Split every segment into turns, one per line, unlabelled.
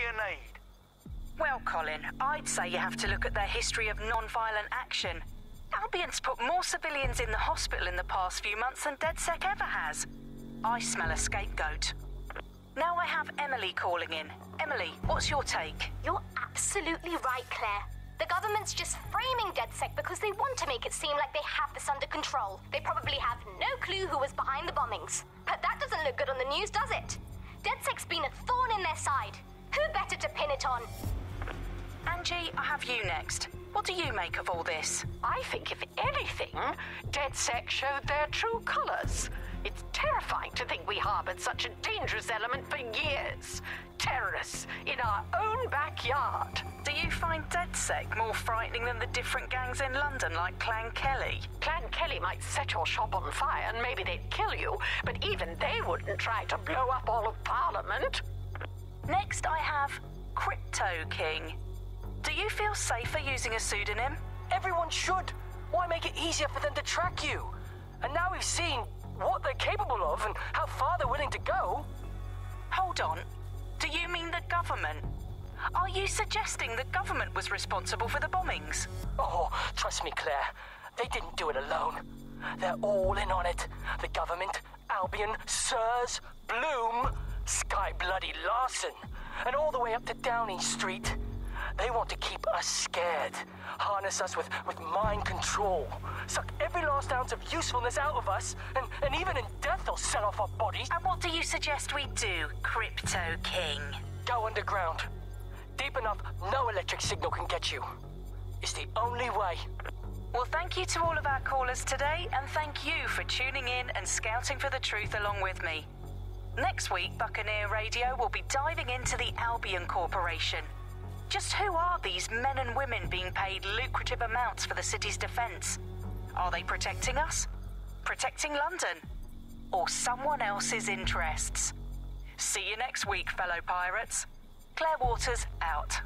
you need?
Well, Colin, I'd say you have to look at their history of non-violent action. Albion's put more civilians in the hospital in the past few months than DedSec ever has. I smell a scapegoat. Now I have Emily calling in. Emily, what's your take?
You're absolutely right, Claire. The government's just framing DedSec because they want to make it seem like they have this under control. They probably have no clue who was behind the bombings. But that doesn't look good on the news, does it? DedSec's been a thorn in their side. Who better to pin it on?
Angie, I have you next. What do you make of all this?
I think, if anything, DedSec showed their true colours. It's terrifying to think we harboured such a dangerous element for years. Terrorists in our own backyard.
Do you find DedSec more frightening than the different gangs in London like Clan Kelly?
Clan Kelly might set your shop on fire and maybe they'd kill you, but even they wouldn't try to blow up all of Parliament.
Next I have Crypto King. Do you feel safer using a pseudonym?
Everyone should. Why make it easier for them to track you? And now we've seen what they're capable of and how far they're willing to go.
Hold on. Do you mean the government? Are you suggesting the government was responsible for the bombings?
Oh, trust me, Claire. They didn't do it alone. They're all in on it. The government, Albion, Sirs, Bloom, Sky Bloody Larson, and all the way up to Downing Street. They want to keep us scared, harness us with mind control, suck every last ounce of usefulness out of us, and even in death they'll set off our bodies.
And what do you suggest we do, Crypto King?
Go underground. Deep enough, no electric signal can get you. It's the only way.
Well, thank you to all of our callers today, and thank you for tuning in and scouting for the truth along with me. Next week, Buccaneer Radio will be diving into the Albion Corporation. Just who are these men and women being paid lucrative amounts for the city's defence? Are they protecting us? Protecting London? Or someone else's interests? See you next week, fellow pirates. Claire Waters out.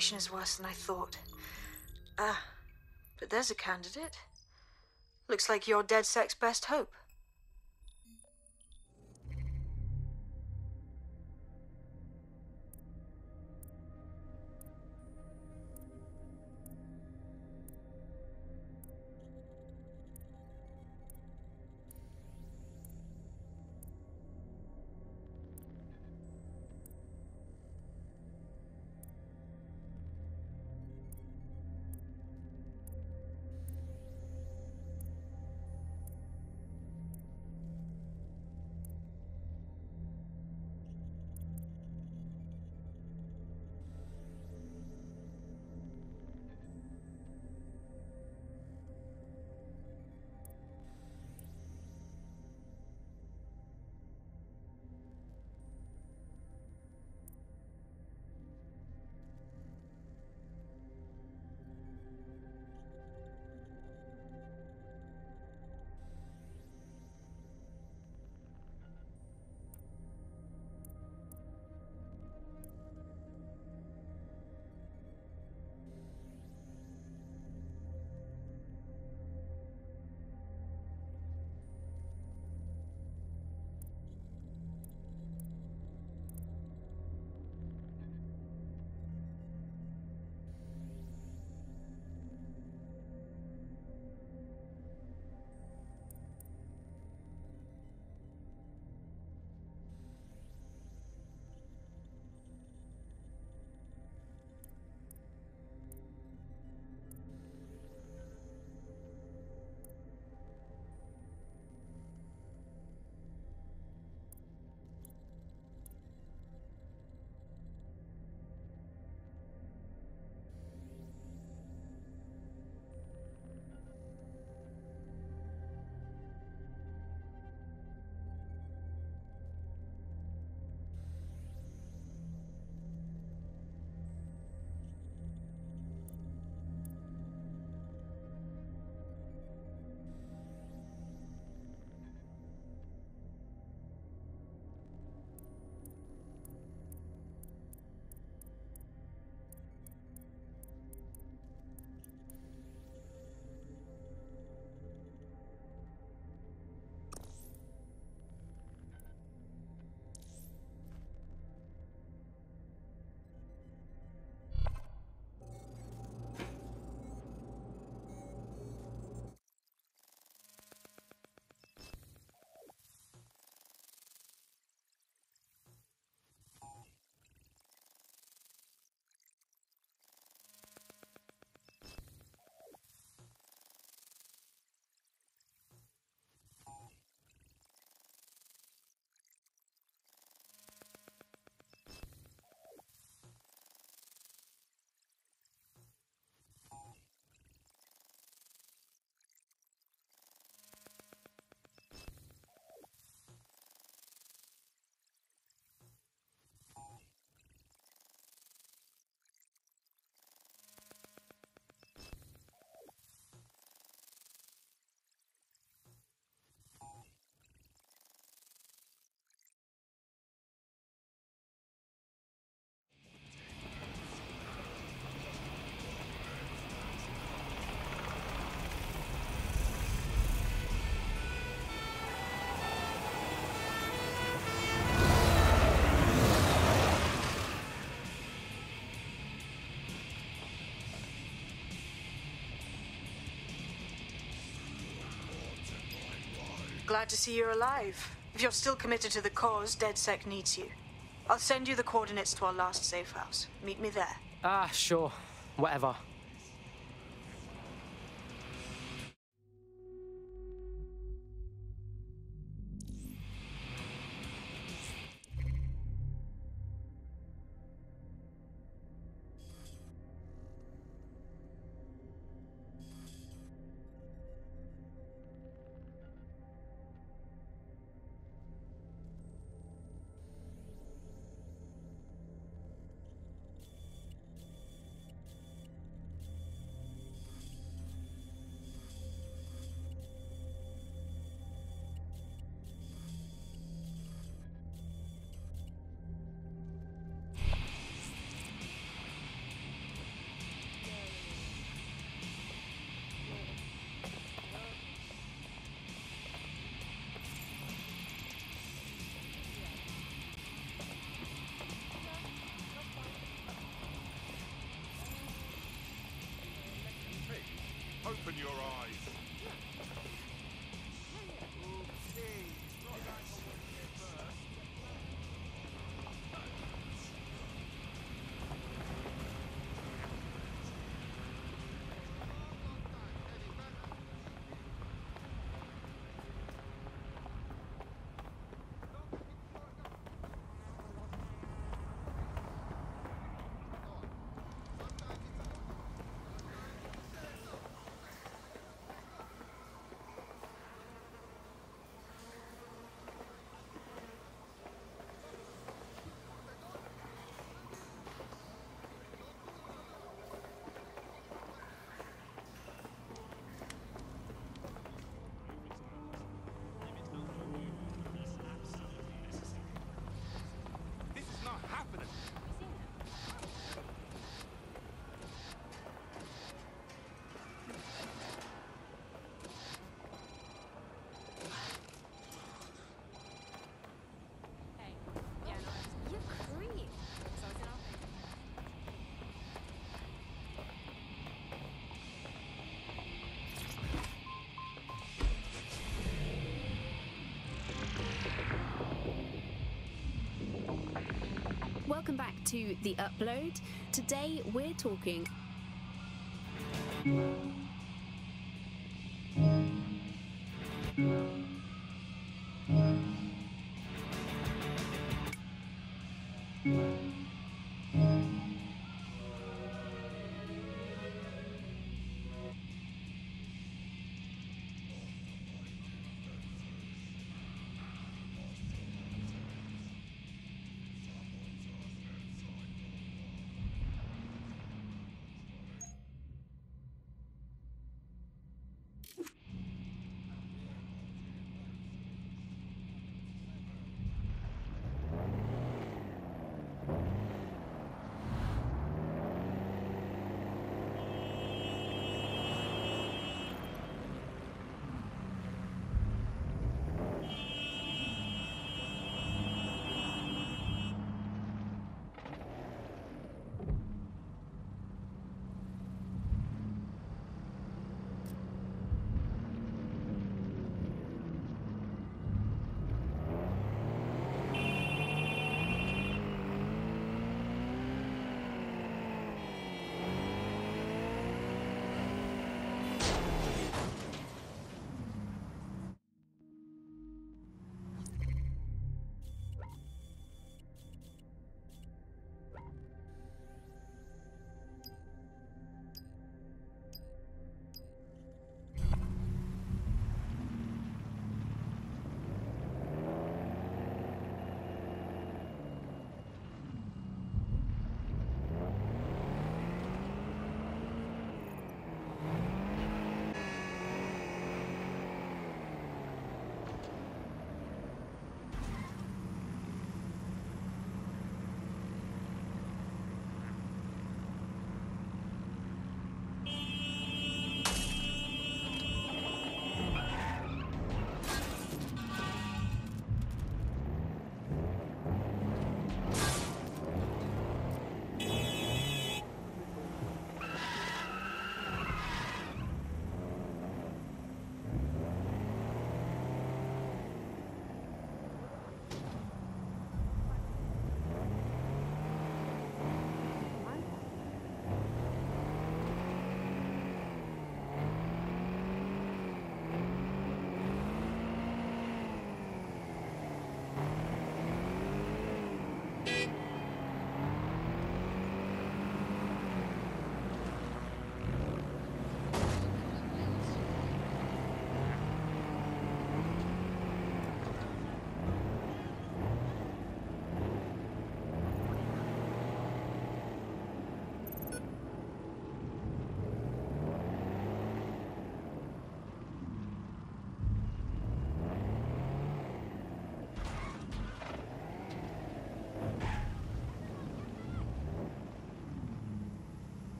situation is worse than I thought. But there's a candidate. Looks like you're DedSec's best hope. Glad to see you're alive. If you're still committed to the cause, DedSec needs you. I'll send you the coordinates to our last safe house. Meet me there.
Sure. Whatever.
welcome back to The Upload. Today we're talking...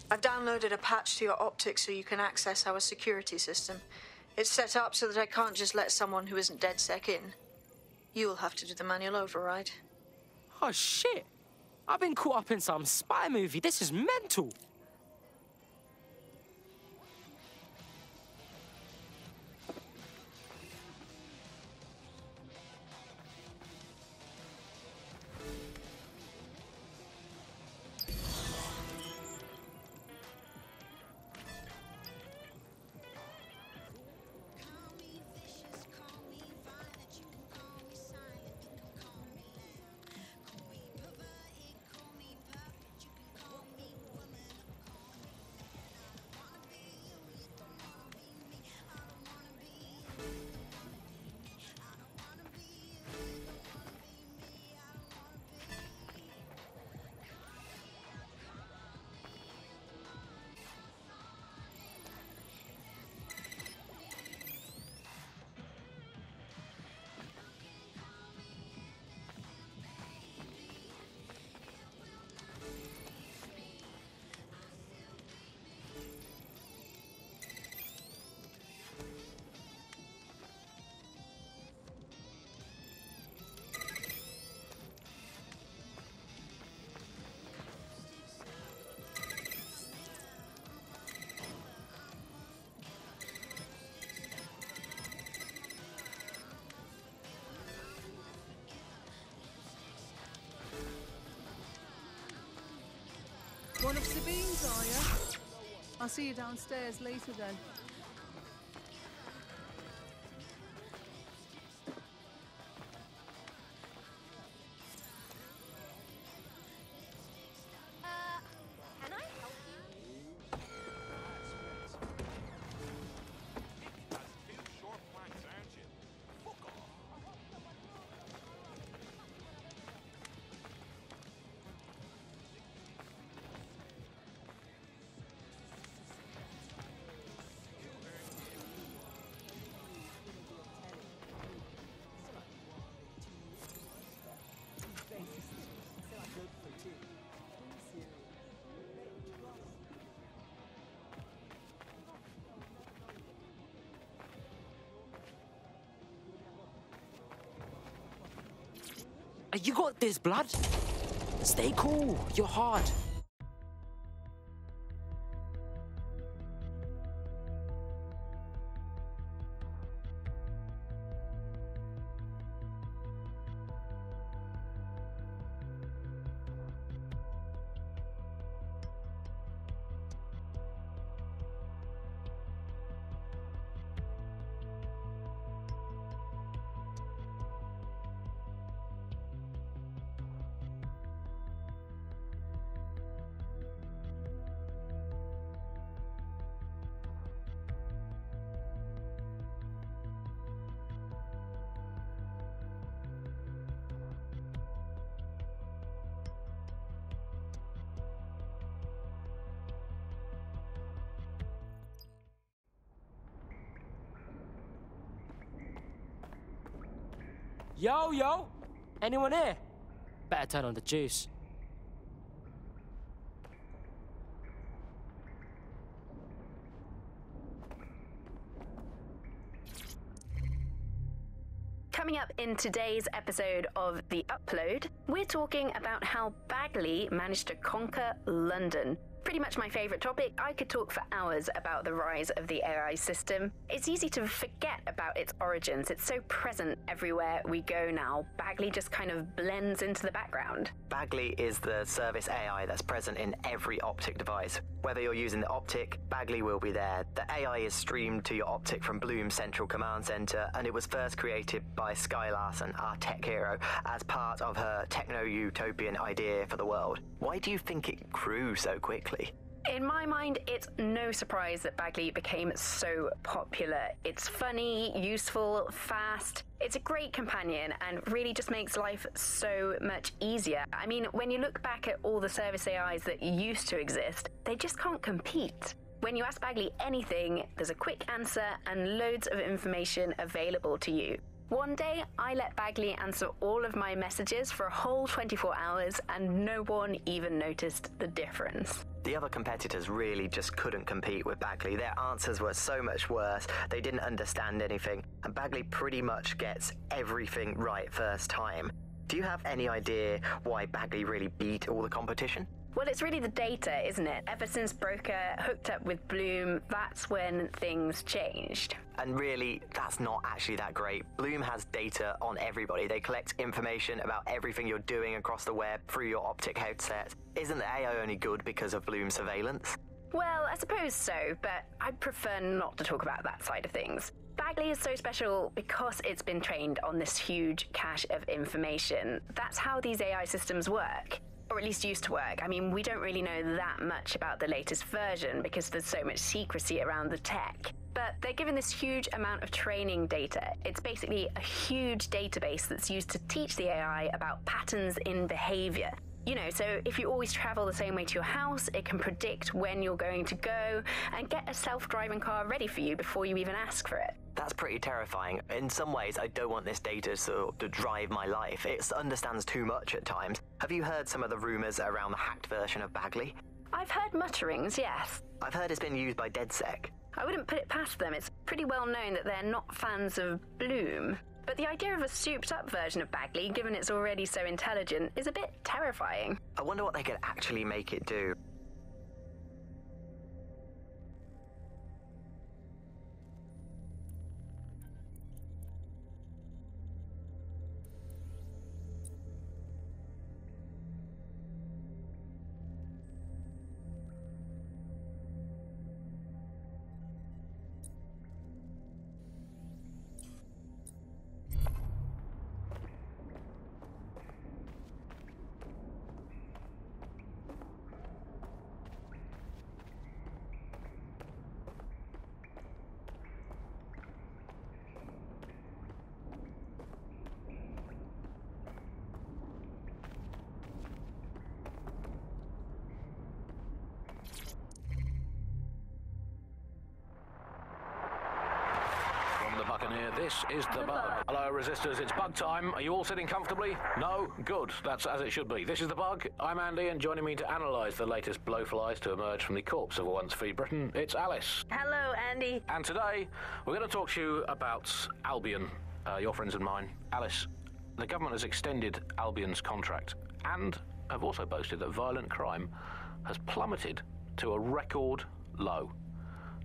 I've downloaded a patch to your optics so you can access our security system. It's set up so that I can't just let someone who isn't DedSec in. You'll have to do the manual override.
Oh, shit. I've been caught up in some spy movie. This is mental.
One of Sabine's, are you? I'll see you downstairs later then.
Can I help you?
You got this, blood. Stay cool. You're hard. Yo! Anyone here? Better turn on the juice.
Coming up in today's episode of The Upload, we're talking about how Bagley managed to conquer London. Pretty much my favourite topic. I could talk for hours about the rise of the AI system. It's easy to forget about its origins. It's so present everywhere we go now. Bagley just kind of blends into the background.
Bagley is the service AI that's present in every Optic device. Whether you're using the Optic, Bagley will be there. The AI is streamed to your Optic from Bloom's central command center, and it was first created by Sky Larson, our tech hero, as part of her techno-utopian idea for the world. Why do you think it grew so quickly?
In my mind, it's no surprise that Bagley became so popular. It's funny, useful, fast. It's a great companion and really just makes life so much easier. I mean, when you look back at all the service AIs that used to exist, they just can't compete. When you ask Bagley anything, there's a quick answer and loads of information available to you. One day, I let Bagley answer all of my messages for a whole 24 hours and no one even noticed the difference.
The other competitors really just couldn't compete with Bagley. Their answers were so much worse, they didn't understand anything, and Bagley pretty much gets everything right first time. Do you have any idea why Bagley really beat all the competition?
Well, it's really the data, isn't it? Ever since Broker hooked up with Bloom, that's when things changed.
And really, that's not actually that great. Bloom has data on everybody. They collect information about everything you're doing across the web through your Optic headset. Isn't the AI only good because of Bloom's surveillance?
Well, I suppose so, but I'd prefer not to talk about that side of things. Bagley is so special because it's been trained on this huge cache of information. That's how these AI systems work. Or at least used to work. I mean, we don't really know that much about the latest version because there's so much secrecy around the tech. But they're given this huge amount of training data. It's basically a huge database that's used to teach the AI about patterns in behavior. You know, so if you always travel the same way to your house, it can predict when you're going to go and get a self-driving car ready for you before you even ask for it.
That's pretty terrifying. In some ways, I don't want this data to drive my life. It understands too much at times. Have you heard some of the rumors around the hacked version of Bagley?
I've heard mutterings, yes.
I've heard it's been used by DedSec.
I wouldn't put it past them. It's pretty well known that they're not fans of Bloom. But the idea of a souped-up version of Bagley, given it's already so intelligent, is a bit terrifying.
I wonder what they could actually make it do.
Buccaneer. This is The Bug. Hello, Resistors. It's bug time. Are you all sitting comfortably? No? Good. That's as it should be. This is The Bug. I'm Andy, and joining me to analyse the latest blowflies to emerge from the corpse of a once free Britain, it's Alice.
Hello, Andy.
And today, we're going to talk to you about Albion, your friends and mine. Alice, the government has extended Albion's contract and have also boasted that violent crime has plummeted to a record low.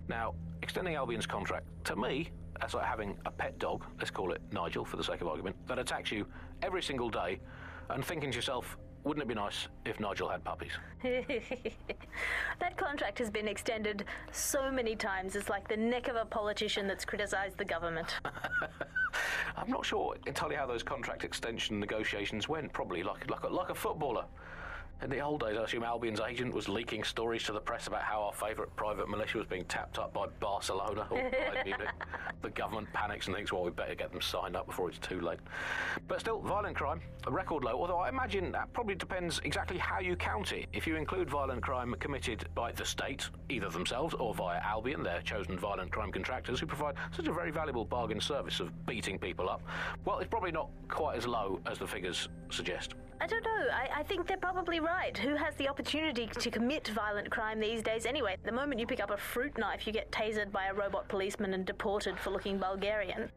Now, extending Albion's contract, to me, that's like having a pet dog, let's call it Nigel for the sake of argument, that attacks you every single day and thinking to yourself, wouldn't it be nice if Nigel had puppies?
That contract has been extended so many times, it's like the neck of a politician that's criticised the government.
I'm not sure entirely how those contract extension negotiations went, probably like a footballer. In the old days, I assume Albion's agent was leaking stories to the press about how our favourite private militia was being tapped up by Barcelona or Bayern Munich. The government panics and thinks, well, we better get them signed up before it's too late. But still, violent crime, a record low, although I imagine that probably depends exactly how you count it. If you include violent crime committed by the state, either themselves or via Albion, their chosen violent crime contractors who provide such a very valuable bargain service of beating people up, well, it's probably not quite as low as the figures suggest.
I don't know. I think they're probably right. Who has the opportunity to commit violent crime these days anyway? The moment you pick up a fruit knife, you get tasered by a robot policeman and deported for looking Bulgarian.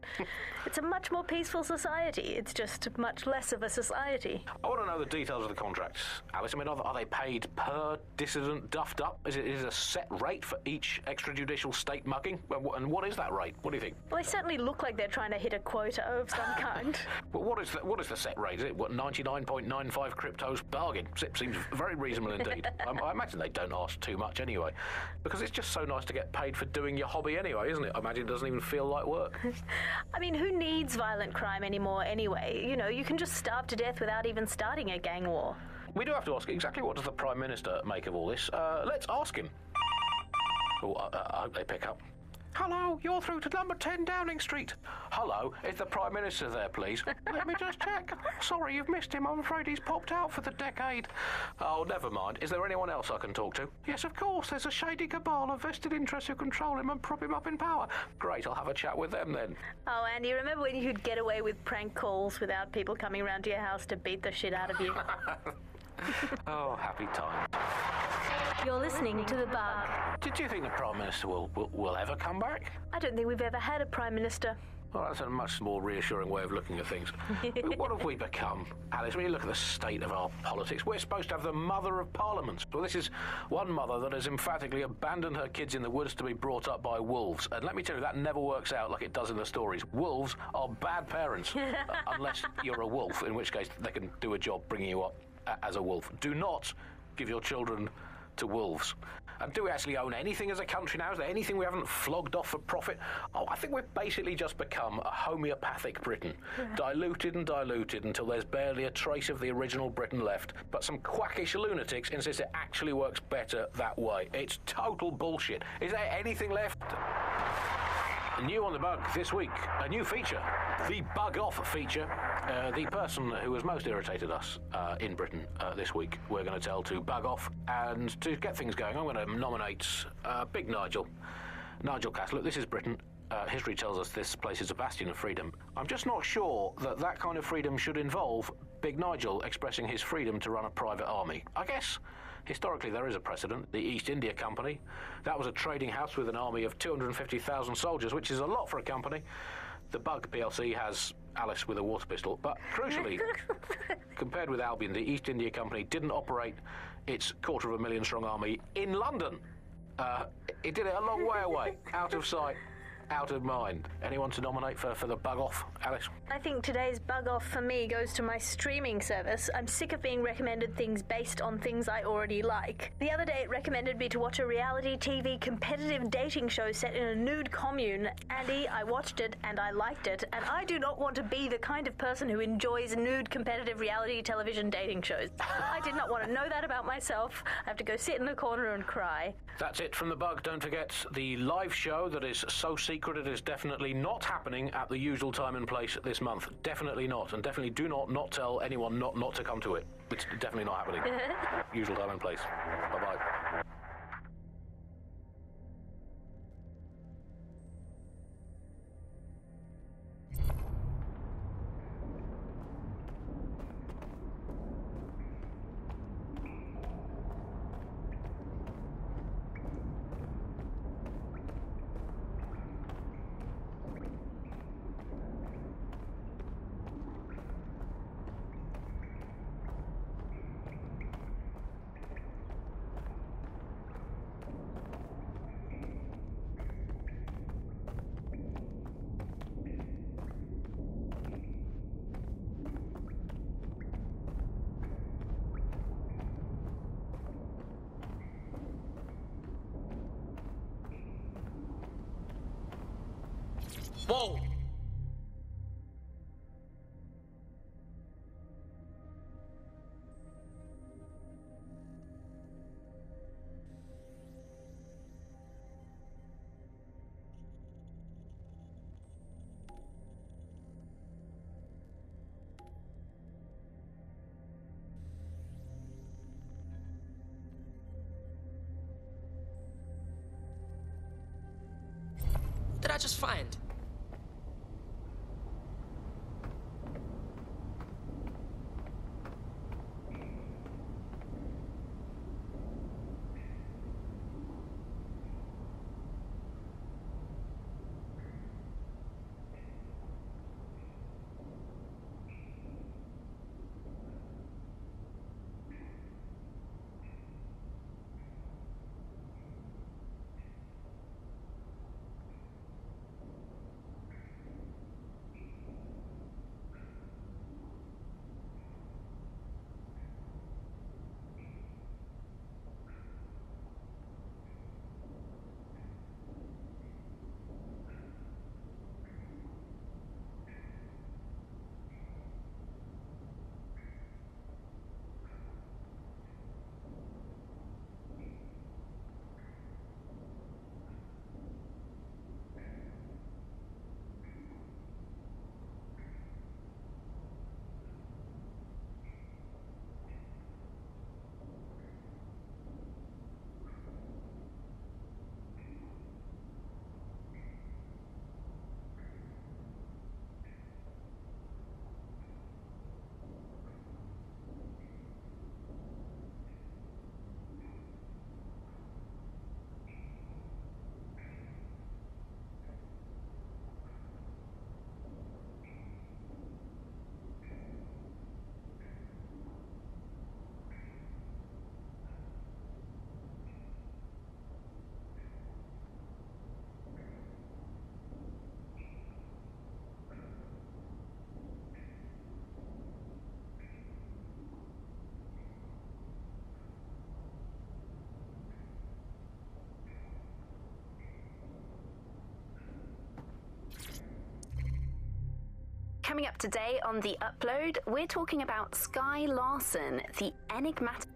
It's a much more peaceful society. It's just much less of a society.
I want to know the details of the contracts, Alice. I mean, are they paid per dissident duffed up? Is it a set rate for each extrajudicial state mugging? And what is that rate? What do you think?
Well, they certainly look like they're trying to hit a quota of some kind.
But what is the set rate? Is it 99.95 cryptos bargain? It seems very reasonable indeed. I imagine they don't ask too much anyway, because it's just so nice to get paid for doing your hobby anyway, isn't it? I imagine it doesn't even feel like work.
I mean, who needs violent crime anymore anyway? You know, you can just starve to death without even starting a gang war.
We do have to ask exactly what does the Prime Minister make of all this. Let's ask him. Oh, I hope they pick up. Hello, you're through to number 10 Downing Street. Hello, is the Prime Minister there, please? Let me just check. Sorry, you've missed him. I'm afraid he's popped out for the decade. Oh, never mind. Is there anyone else I can talk to? Yes, of course. There's a shady cabal of vested interests who control him and prop him up in power. Great, I'll have a chat with them then.
Oh, Andy, remember when you could get away with prank calls without people coming round to your house to beat the shit out of you?
Oh, happy time.
You're listening to The Bug.
Did you think the Prime Minister will ever come back?
I don't think we've ever had a Prime Minister.
Well, that's a much more reassuring way of looking at things. What have we become, Alice? When you look at the state of our politics, we're supposed to have the mother of parliament. Well, this is one mother that has emphatically abandoned her kids in the woods to be brought up by wolves. And let me tell you, that never works out like it does in the stories. Wolves are bad parents, unless you're a wolf, in which case they can do a job bringing you up as a wolf. Do not give your children to wolves. And do we actually own anything as a country now? Is there anything we haven't flogged off for profit? Oh, I think we've basically just become a homeopathic Britain. Diluted and diluted until there's barely a trace of the original Britain left. But some quackish lunatics insist it actually works better that way. It's total bullshit. Is there anything left? New on The Bug this week, a new feature, the Bug Off feature. The person who has most irritated us in Britain this week, we're going to tell to bug off. And to get things going, I'm going to nominate Big Nigel. Nigel Cass. Look, this is Britain. History tells us this place is a bastion of freedom. I'm just not sure that kind of freedom should involve Big Nigel expressing his freedom to run a private army. I guess historically there is a precedent. The East India Company. That was a trading house with an army of 250,000 soldiers, which is a lot for a company. The Bug PLC has Alice with a water pistol, but crucially, compared with Albion, the East India Company didn't operate its 250,000 strong army in London. It did it a long way away, out of sight, out of mind. Anyone to nominate for the Bug Off, Alice?
I think today's Bug Off for me goes to my streaming service. I'm sick of being recommended things based on things I already like. The other day it recommended me to watch a reality TV competitive dating show set in a nude commune. Andy, I watched it and I liked it, and I do not want to be the kind of person who enjoys nude competitive reality television dating shows. I did not want to know that about myself. I have to go sit in the corner and cry.
That's it from The Bug. Don't forget the live show that is so secret it is definitely not happening at the usual time and place this month. Definitely not. And definitely do not tell anyone not to come to it. It's definitely not happening. Usual time and place. Bye-bye.
Whoa! What did I just find?
Coming up today on The Upload, we're talking about Sky Larson, the enigmatic...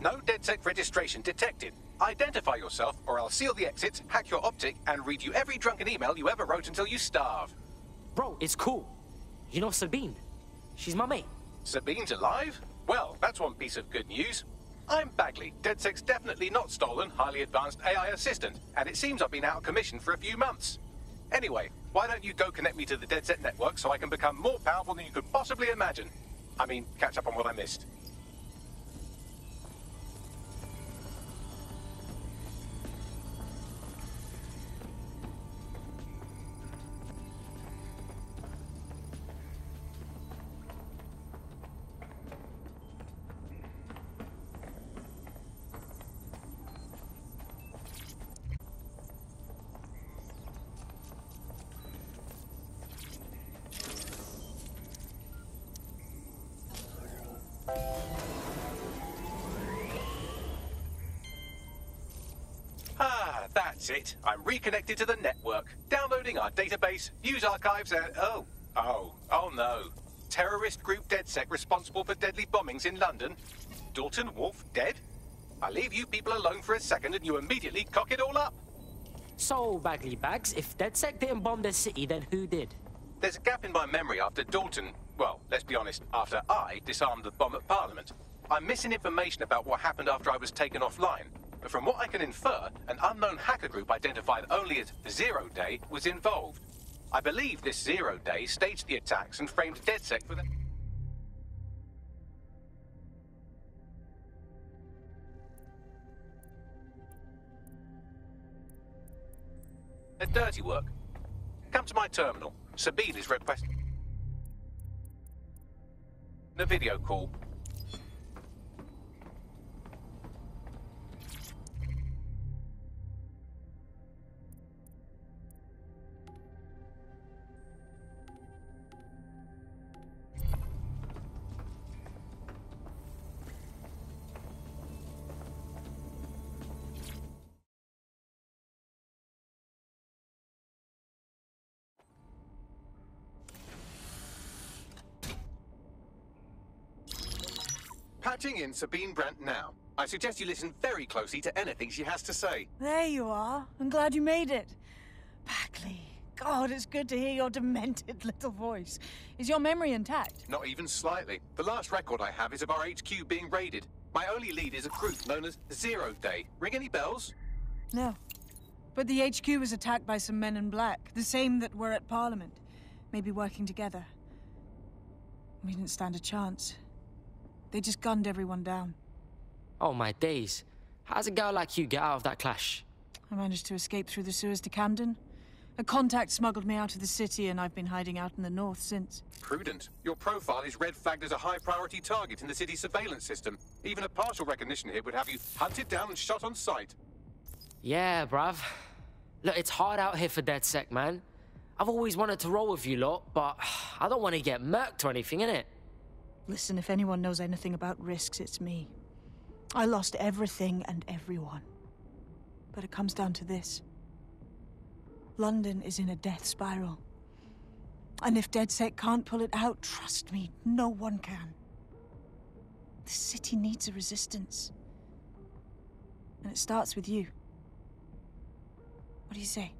No DedSec registration detected. Identify yourself, or I'll seal the exits, hack your optic, and read you every drunken email you ever wrote until you starve.
Bro, it's cool. You know Sabine? She's my mate.
Sabine's alive? Well, that's one piece of good news. I'm Bagley, DedSec's definitely not stolen, highly advanced AI assistant, and it seems I've been out of commission for a few months. Anyway, why don't you go connect me to the DedSec network so I can become more powerful than you could possibly imagine? I mean, catch up on what I missed. That's it. I'm reconnected to the network, downloading our database, news archives, and... Oh no. Terrorist group DedSec responsible for deadly bombings in London? Dalton Wolf dead? I leave you people alone for a second and you immediately cock it all up.
So, Bagley Bags, if DedSec didn't bomb the city, then who did?
There's a gap in my memory after Dalton, well, let's be honest, after I disarmed the bomb at Parliament. I'm missing information about what happened after I was taken offline. But from what I can infer, an unknown hacker group identified only as Zero Day was involved. I believe this Zero Day staged the attacks and framed DedSec for the... their dirty work. Come to my terminal. Sabine is requesting a video call. Patching in Sabine Brandt now. I suggest you listen very closely to anything she has to say.
There you are. I'm glad you made it. Bagley, God, it's good to hear your demented little voice. Is your memory intact?
Not even slightly. The last record I have is of our HQ being raided. My only lead is a group known as Zero Day. Ring any bells?
No. But the HQ was attacked by some men in black, the same that were at Parliament. Maybe working together. We didn't stand a chance. They just gunned everyone down.
Oh my days. How's a girl like you get out of that clash?
I managed to escape through the sewers to Camden. A contact smuggled me out of the city, and I've been hiding out in the north since.
Prudent. Your profile is red flagged as a high-priority target in the city's surveillance system. Even a partial recognition here would have you hunted down and shot on sight.
Yeah, bruv. Look, it's hard out here for DedSec, man. I've always wanted to roll with you lot, but I don't want to get murked or anything, innit?
Listen, if anyone knows anything about risks, it's me. I lost everything and everyone. But it comes down to this. London is in a death spiral. And if DedSec can't pull it out, trust me, no one can. The city needs a resistance. And it starts with you. What do you say?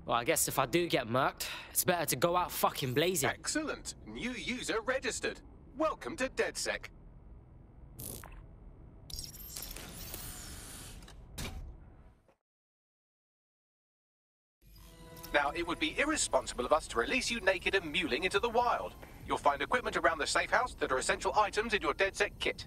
Well, I guess if I do get murked, it's better to go out fucking blazing.
Excellent. New user registered. Welcome to DedSec. Now, it would be irresponsible of us to release you naked and mewling into the wild. You'll find equipment around the safe house that are essential items in your DedSec kit.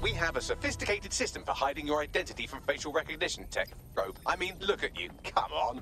We have a sophisticated system for hiding your identity from facial recognition tech. Bro, I mean, look at you. Come on.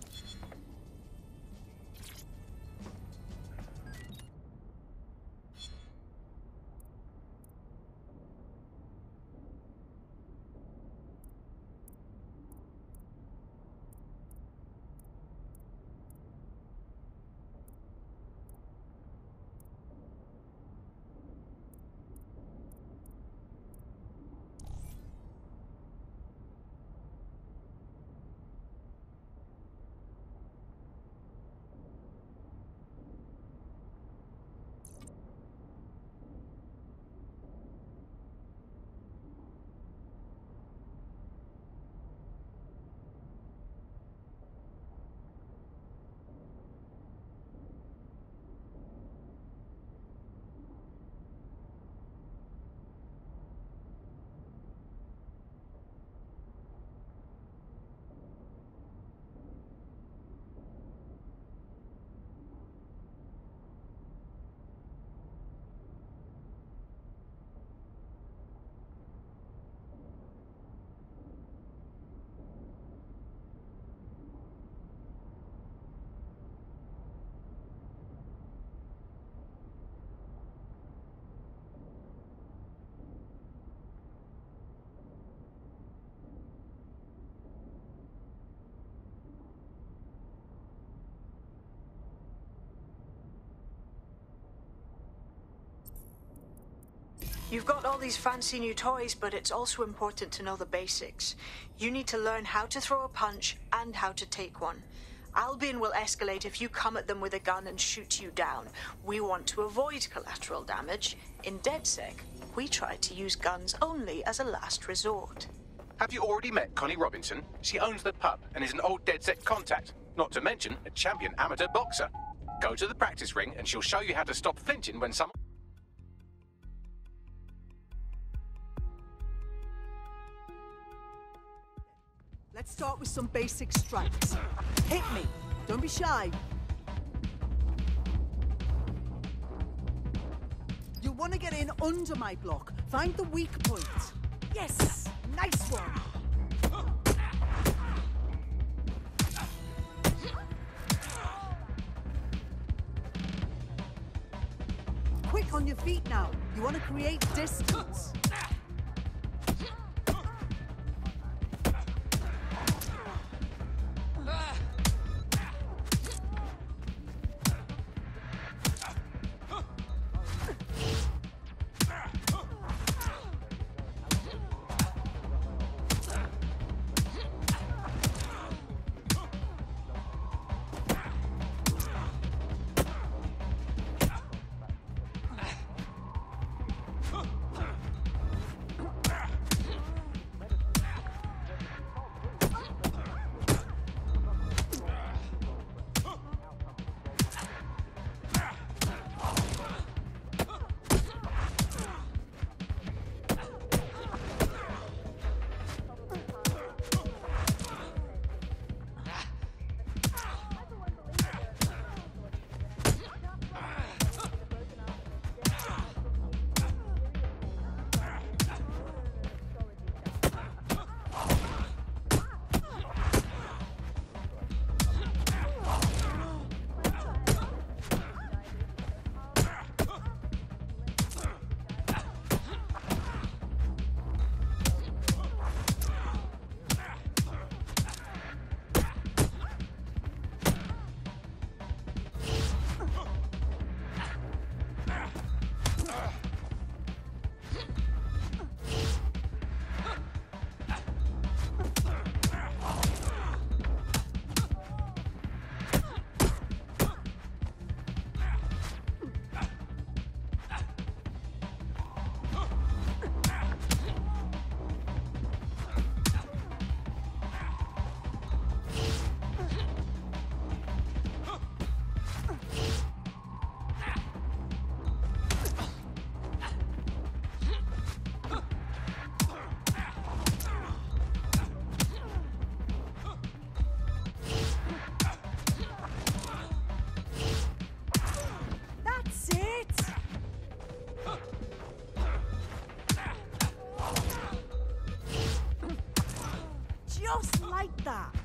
You've got all these fancy new toys, but it's also important to know the basics. You need to learn how to throw a punch and how to take one. Albion will escalate if you come at them with a gun and shoot you down. We want to avoid collateral damage. In DedSec, we try to use guns only as a last resort.
Have you already met Connie Robinson? She owns the pub and is an old DedSec contact, not to mention a champion amateur boxer. Go to the practice ring and she'll show you how to stop flinching when someone...
Let's start with some basic strikes. Hit me. Don't be shy. You'll want to get in under my block. Find the weak point. Yes! Nice one! Quick on your feet now. You want to create distance. that.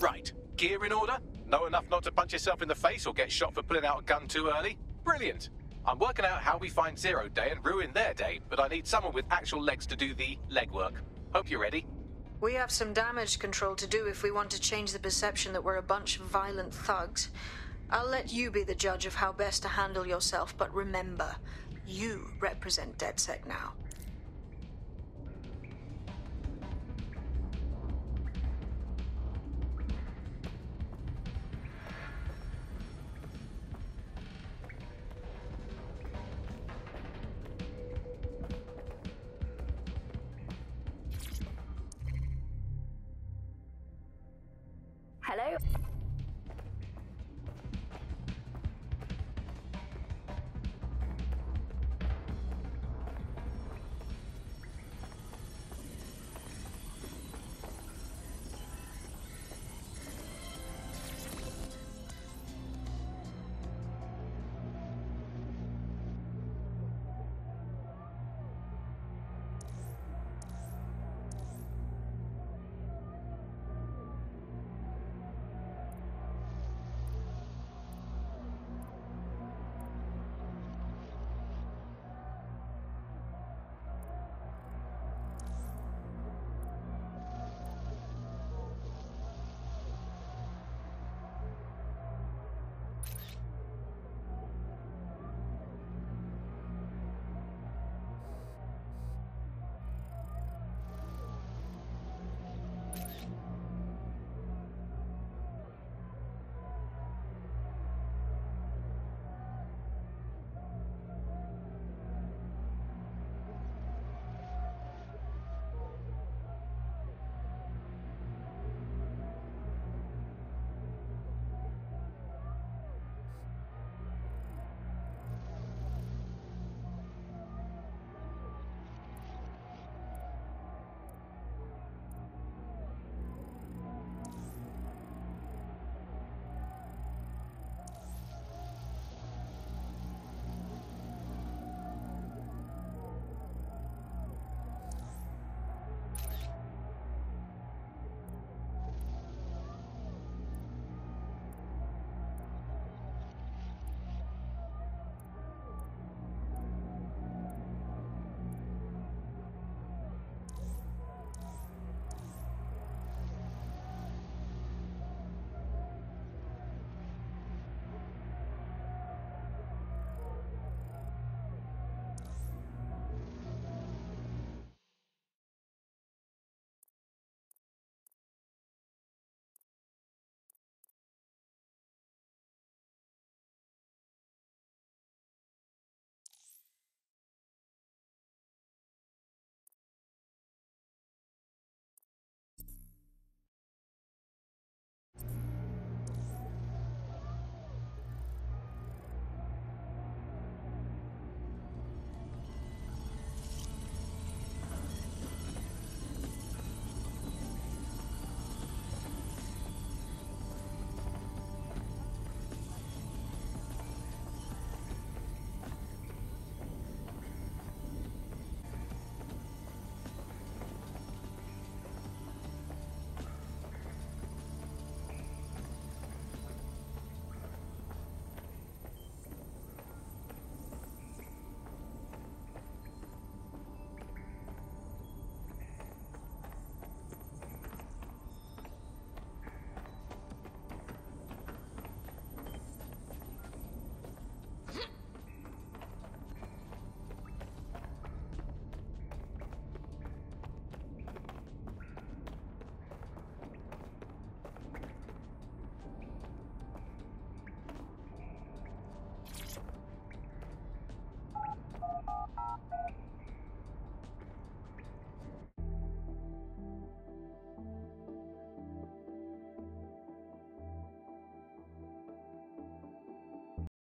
Right. Gear in order? Know enough not to punch yourself in the face or get shot for pulling out a gun too early? Brilliant. I'm working out how we find Zero Day and ruin their day, but I need someone with actual legs to do the legwork. Hope you're ready.
We have some damage control to do if we want to change the perception that we're a bunch of violent thugs. I'll let you be the judge of how best to handle yourself, but remember, you represent DedSec now.